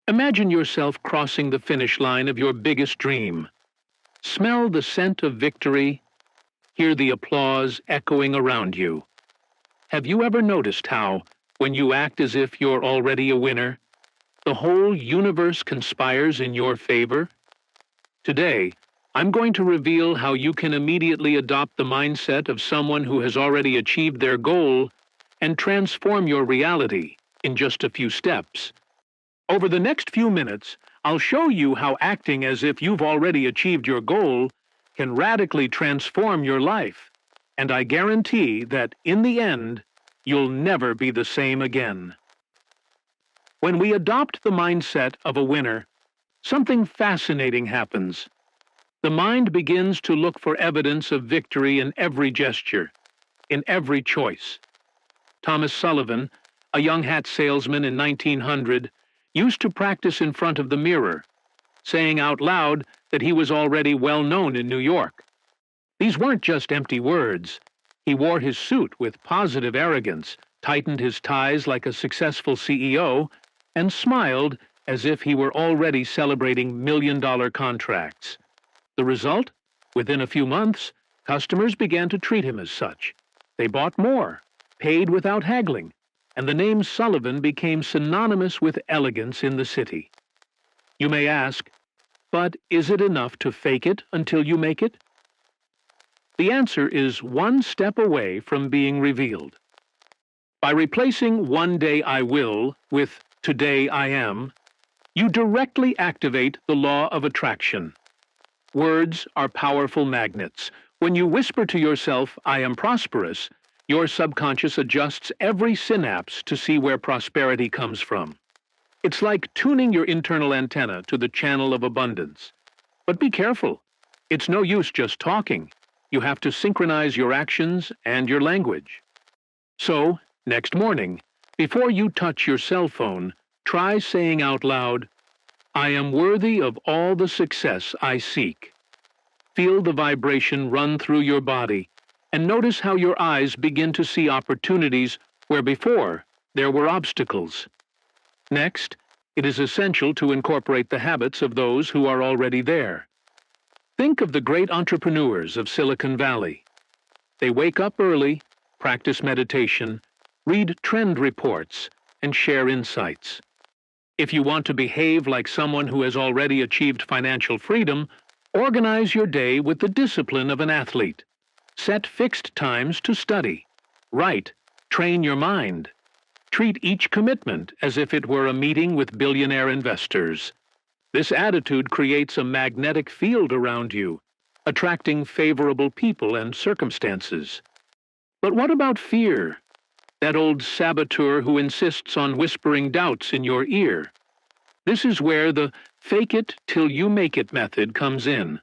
Imagine yourself crossing the finish line of your biggest dream. Smell the scent of victory, hear the applause echoing around you. Have you ever noticed how, when you act as if you're already a winner, the whole universe conspires in your favor? Today, I'm going to reveal how you can immediately adopt the mindset of someone who has already achieved their goal and transform your reality in just a few steps. Over the next few minutes, I'll show you how acting as if you've already achieved your goal can radically transform your life, and I guarantee that in the end, you'll never be the same again. When we adopt the mindset of a winner, something fascinating happens. The mind begins to look for evidence of victory in every gesture, in every choice. Thomas Sullivan, a young hat salesman in 1900, used to practice in front of the mirror, saying out loud that he was already well known in New York. These weren't just empty words. He wore his suit with positive arrogance, tightened his ties like a successful CEO, and smiled as if he were already celebrating million-dollar contracts. The result? Within a few months, customers began to treat him as such. They bought more, paid without haggling, and the name Sullivan became synonymous with elegance in the city. You may ask, but is it enough to fake it until you make it? The answer is one step away from being revealed. By replacing "one day I will" with "today I am," you directly activate the law of attraction. Words are powerful magnets. When you whisper to yourself, "I am prosperous," your subconscious adjusts every synapse to see where prosperity comes from. It's like tuning your internal antenna to the channel of abundance. But be careful. It's no use just talking. You have to synchronize your actions and your language. So, next morning, before you touch your cell phone, try saying out loud, "I am worthy of all the success I seek." Feel the vibration run through your body, and notice how your eyes begin to see opportunities where before there were obstacles. Next, it is essential to incorporate the habits of those who are already there. Think of the great entrepreneurs of Silicon Valley. They wake up early, practice meditation, read trend reports, and share insights. If you want to behave like someone who has already achieved financial freedom, organize your day with the discipline of an athlete. Set fixed times to study. Write. Train your mind. Treat each commitment as if it were a meeting with billionaire investors. This attitude creates a magnetic field around you, attracting favorable people and circumstances. But what about fear? That old saboteur who insists on whispering doubts in your ear. This is where the "fake it till you make it" method comes in.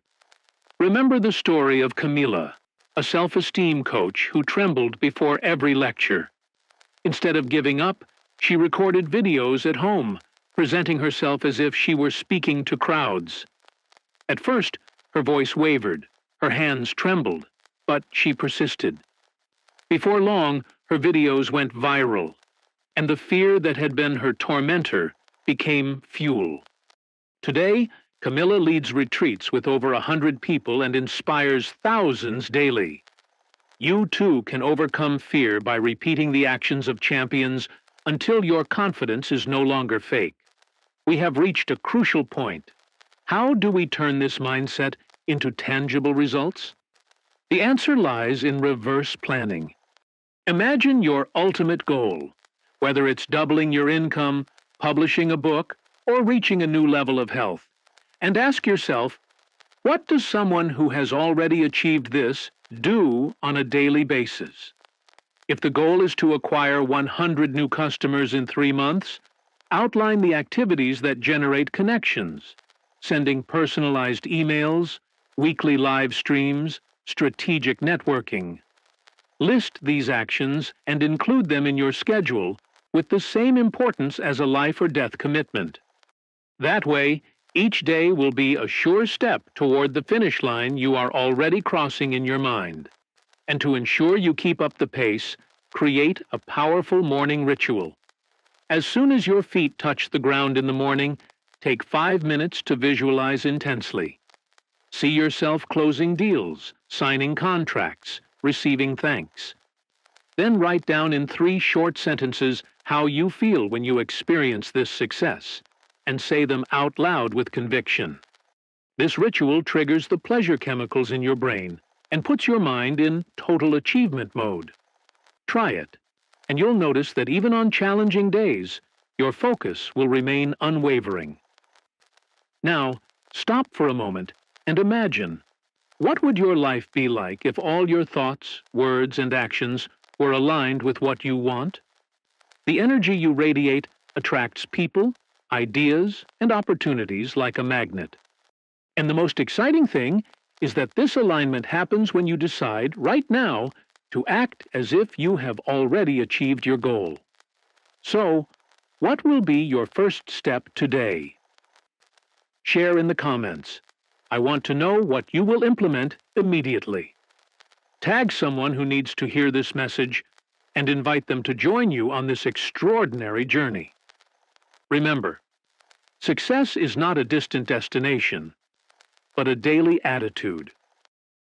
Remember the story of Camila, a self-esteem coach who trembled before every lecture. Instead of giving up, she recorded videos at home, presenting herself as if she were speaking to crowds. At first, her voice wavered, her hands trembled, but she persisted. Before long, her videos went viral, and the fear that had been her tormentor became fuel. Today, Camilla leads retreats with over 100 people and inspires thousands daily. You too can overcome fear by repeating the actions of champions until your confidence is no longer fake. We have reached a crucial point. How do we turn this mindset into tangible results? The answer lies in reverse planning. Imagine your ultimate goal, whether it's doubling your income, publishing a book, or reaching a new level of health, and ask yourself, what does someone who has already achieved this do on a daily basis? If the goal is to acquire 100 new customers in 3 months, outline the activities that generate connections, sending personalized emails, weekly live streams, strategic networking. List these actions and include them in your schedule with the same importance as a life or death commitment. That way, each day will be a sure step toward the finish line you are already crossing in your mind. And to ensure you keep up the pace, create a powerful morning ritual. As soon as your feet touch the ground in the morning, Take 5 minutes to visualize intensely. See yourself closing deals, signing contracts, receiving thanks. Then write down in 3 short sentences how you feel when you experience this success, and say them out loud with conviction. This ritual triggers the pleasure chemicals in your brain and puts your mind in total achievement mode. Try it, and you'll notice that even on challenging days, your focus will remain unwavering. Now, stop for a moment and imagine, what would your life be like if all your thoughts, words, and actions were aligned with what you want? The energy you radiate attracts people, ideas, and opportunities like a magnet. And the most exciting thing is that this alignment happens when you decide right now to act as if you have already achieved your goal. So, what will be your first step today? Share in the comments. I want to know what you will implement immediately. Tag someone who needs to hear this message and invite them to join you on this extraordinary journey. Remember, success is not a distant destination, but a daily attitude.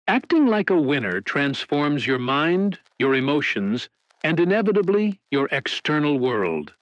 Acting like a winner transforms your mind, your emotions, and inevitably your external world.